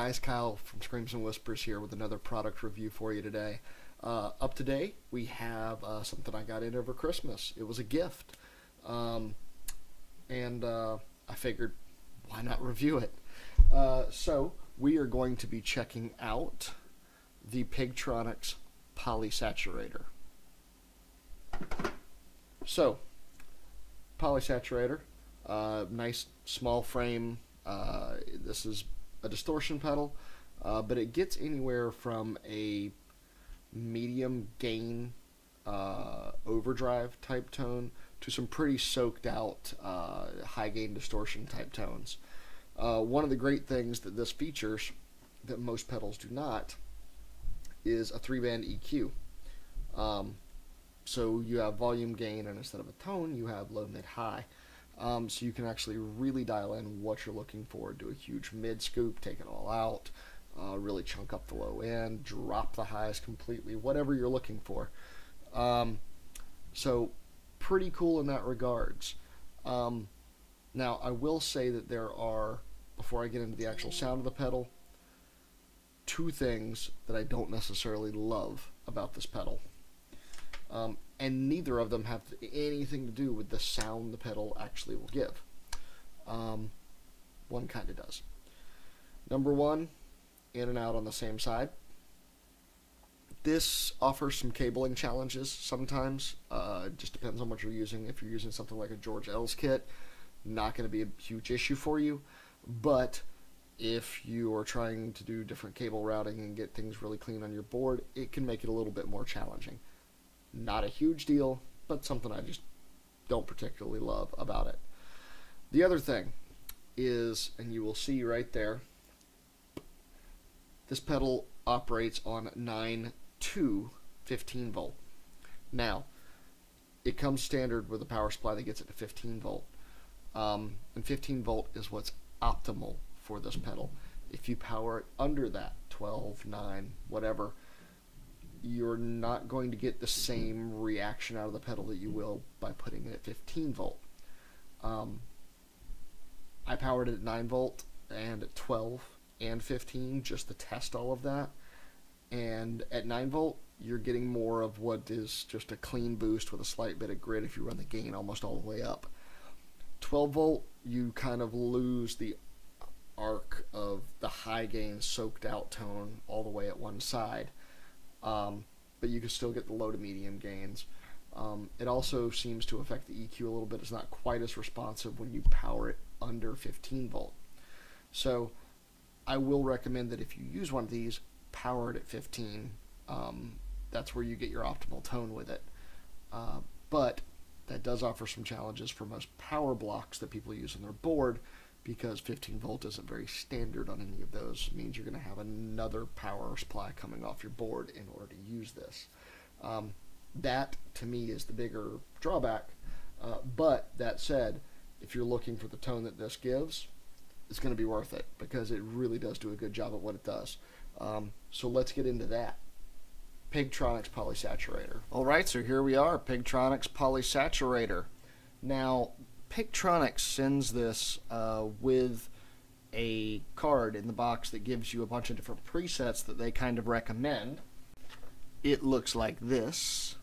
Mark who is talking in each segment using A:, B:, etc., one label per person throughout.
A: guys, Kyle from Screams and Whispers here with another product review for you today. Up today, we have something I got in over Christmas. It was a gift, and I figured, why not review it? So we are going to be checking out the Pigtronix Polysaturator. So, Polysaturator, nice small frame. This is a distortion pedal, but it gets anywhere from a medium gain overdrive type tone to some pretty soaked out high gain distortion type tones. One of the great things that this features that most pedals do not is a 3-band EQ. So you have volume gain, and instead of a tone you have low, mid, high. So you can actually really dial in what you're looking for. Do a huge mid scoop, take it all out, really chunk up the low end, drop the highs completely, whatever you're looking for. So pretty cool in that regards. Now I will say that there are, before I get into the actual sound of the pedal, two things that I don't necessarily love about this pedal. And neither of them have anything to do with the sound the pedal actually will give. One kind of does. Number one, in and out on the same side. This offers some cabling challenges sometimes. It just depends on what you're using. If you're using something like a George L's kit, not going to be a huge issue for you. But if you are trying to do different cable routing and get things really clean on your board, it can make it a little bit more challenging. Not a huge deal, but something I just don't particularly love about it. The other thing is, and you will see right there, this pedal operates on 9 to 15 volt. Now, it comes standard with a power supply that gets it to 15 volt. And 15 volt is what's optimal for this pedal. If you power it under that, 12, 9, whatever, you're not going to get the same reaction out of the pedal that you will by putting it at 15 volt. I powered it at 9 volt and at 12 and 15 just to test all of that. And at 9 volt, you're getting more of what is just a clean boost with a slight bit of grit if you run the gain almost all the way up. 12 volt, you kind of lose the arc of the high gain soaked out tone all the way at one side. But you can still get the low to medium gains. It also seems to affect the EQ a little bit. It's not quite as responsive when you power it under 15 volt. So I will recommend that if you use one of these, power it at 15. That's where you get your optimal tone with it. But that does offer some challenges for most power blocks that people use on their board, because 15 volt isn't very standard on any of those. It means you're going to have another power supply coming off your board in order to use this. That, to me, is the bigger drawback. But that said, if you're looking for the tone that this gives, it's going to be worth it, because it really does do a good job at what it does. So let's get into that. Pigtronix Polysaturator. Alright, so here we are, Pigtronix Polysaturator. Now, Pigtronix sends this with a card in the box that gives you a bunch of different presets that they kind of recommend. It looks like this.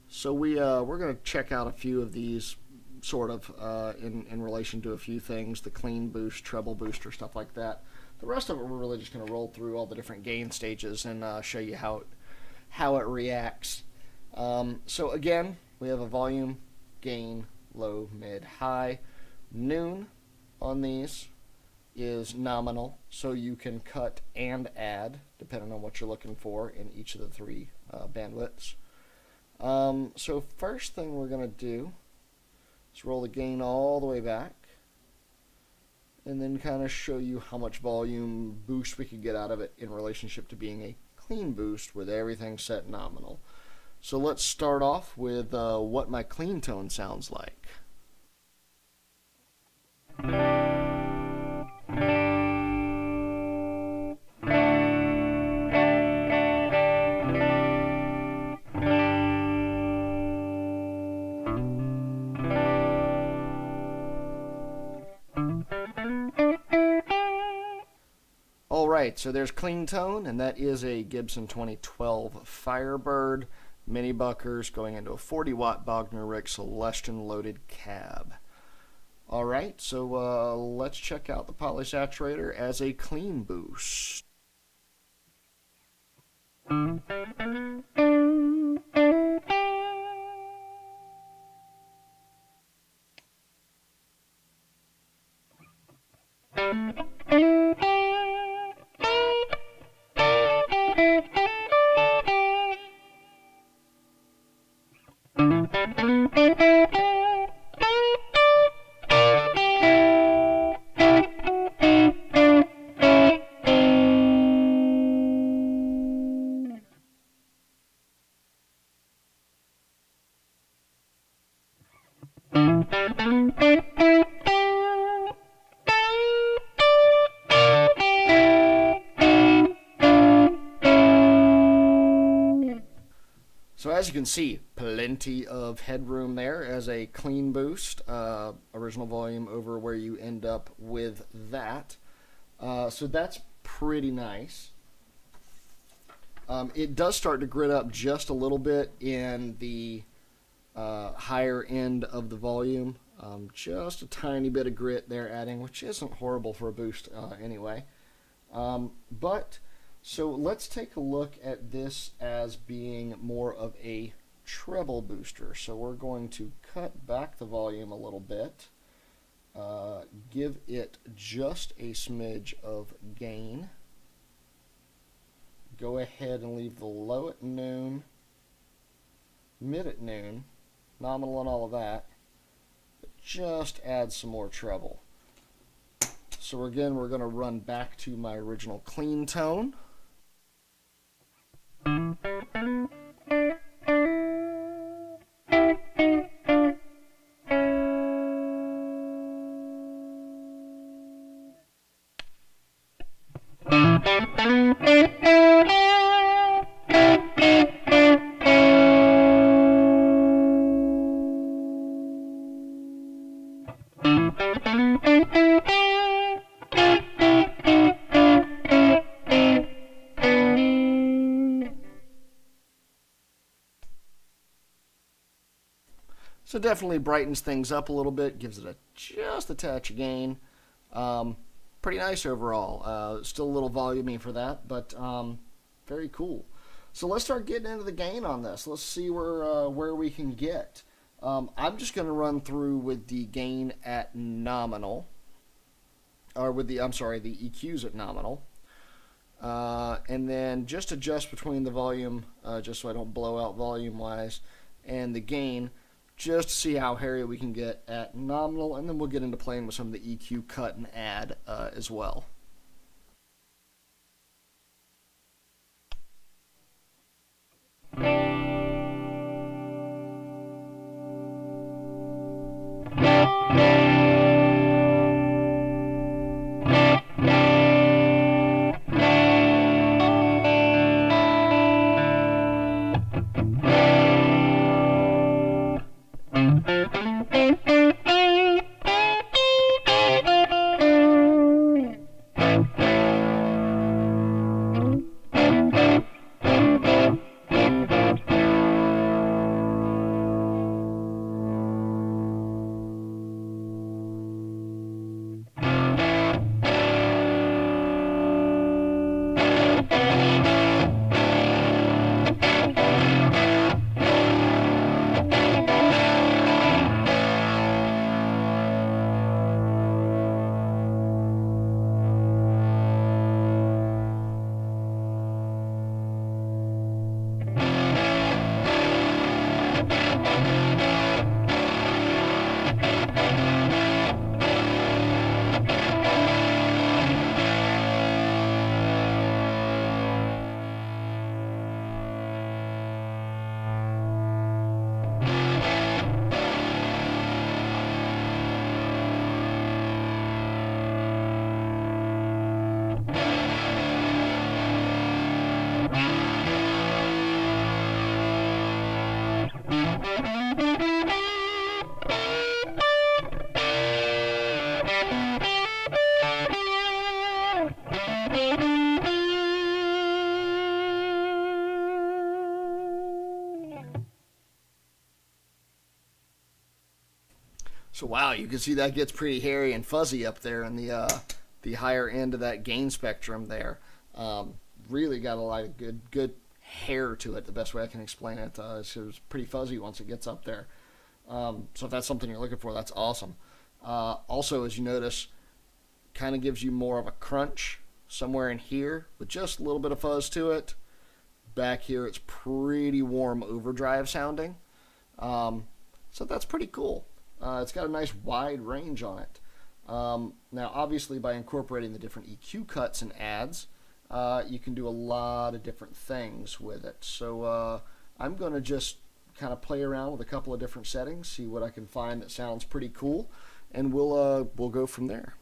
A: So we're going to check out a few of these, sort of, in relation to a few things, the clean boost, treble booster, stuff like that. The rest of it, we're really just going to roll through all the different gain stages and show you how it reacts. So again, we have a volume, gain, low, mid, high. Noon on these is nominal, so you can cut and add depending on what you're looking for in each of the three bandwidths. So first thing we're going to do is roll the gain all the way back, and then kind of show you how much volume boost we can get out of it in relationship to being a clean boost with everything set nominal. So let's start off with what my clean tone sounds like. Alright, so there's clean tone, and that is a Gibson 2012 Firebird mini buckers going into a 40-watt Bogner Rick Celestion loaded cab. Alright, so let's check out the Polysaturator as a clean boost. So as you can see, plenty of headroom there as a clean boost. Original volume over where you end up with that. So that's pretty nice. It does start to grit up just a little bit in the higher end of the volume. Just a tiny bit of grit there adding, which isn't horrible for a boost anyway. So let's take a look at this as being more of a treble booster. So we're going to cut back the volume a little bit, give it just a smidge of gain, go ahead and leave the low at noon, mid at noon, nominal and all of that, but just add some more treble. So again, we're going to run back to my original clean tone. So definitely brightens things up a little bit, gives it just a touch of gain. Pretty nice overall. Still a little volumey for that, but very cool. So let's start getting into the gain on this. Let's see where we can get. I'm just going to run through with the gain at nominal, or with the EQs at nominal, and then just adjust between the volume, just so I don't blow out volume-wise, and the gain, just to see how hairy we can get at nominal, and then we'll get into playing with some of the EQ cut and add as well. So wow, you can see that gets pretty hairy and fuzzy up there in the higher end of that gain spectrum there. Really got a lot of good hair to it. The best way I can explain it, it's pretty fuzzy once it gets up there. So if that's something you're looking for, that's awesome. Also, as you notice, kind of gives you more of a crunch somewhere in here with just a little bit of fuzz to it. Back here, it's pretty warm overdrive sounding. So that's pretty cool. It's got a nice wide range on it. Now, obviously, by incorporating the different EQ cuts and adds, you can do a lot of different things with it. So I'm going to just kind of play around with a couple of different settings, see what I can find that sounds pretty cool, and we'll go from there.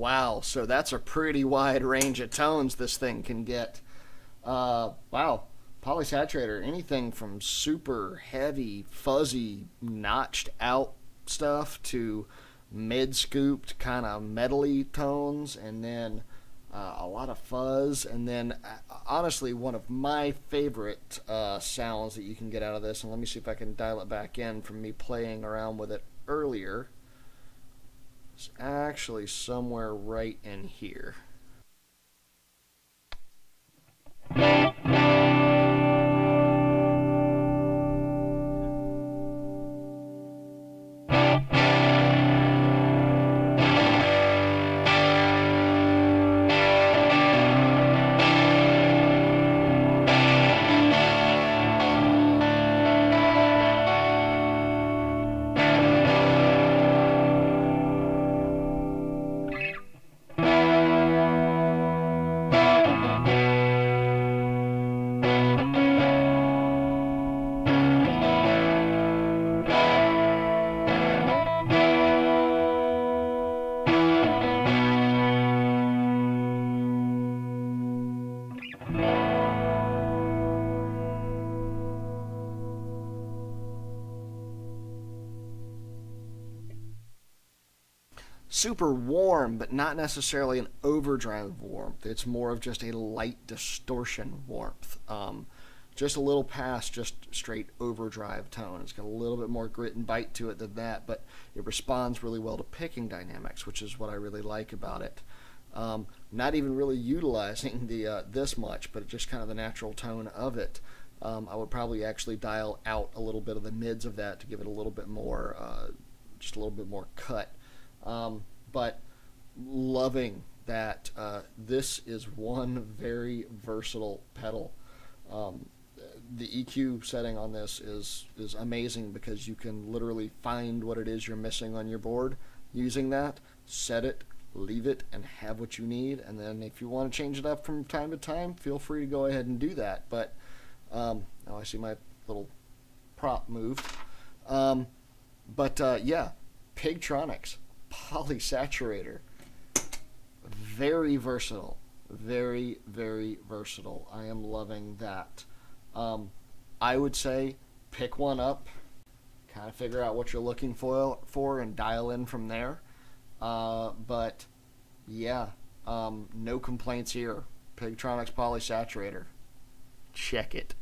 A: Wow, so that's a pretty wide range of tones this thing can get. Wow, Polysaturator, anything from super heavy, fuzzy, notched out stuff to mid-scooped, kind of metally tones, and then a lot of fuzz, and then honestly one of my favorite sounds that you can get out of this, and let me see if I can dial it back in from me playing around with it earlier. It's actually somewhere right in here. Super warm, but not necessarily an overdrive warmth. It's more of just a light distortion warmth. Just a little past just straight overdrive tone. It's got a little bit more grit and bite to it than that, but it responds really well to picking dynamics, which is what I really like about it. Not even really utilizing the this much, but just kind of the natural tone of it. I would probably actually dial out a little bit of the mids of that to give it a little bit more, just a little bit more cut. But loving that this is one very versatile pedal. The EQ setting on this is amazing because you can literally find what it is you're missing on your board using that, set it, leave it, and have what you need. And then if you want to change it up from time to time, feel free to go ahead and do that. But now I see my little prop moved. Yeah, Pigtronix Polysaturator, very versatile, very, very versatile. I am loving that. I would say pick one up, kind of figure out what you're looking for and dial in from there. But yeah, no complaints here. Pigtronix Polysaturator, check it.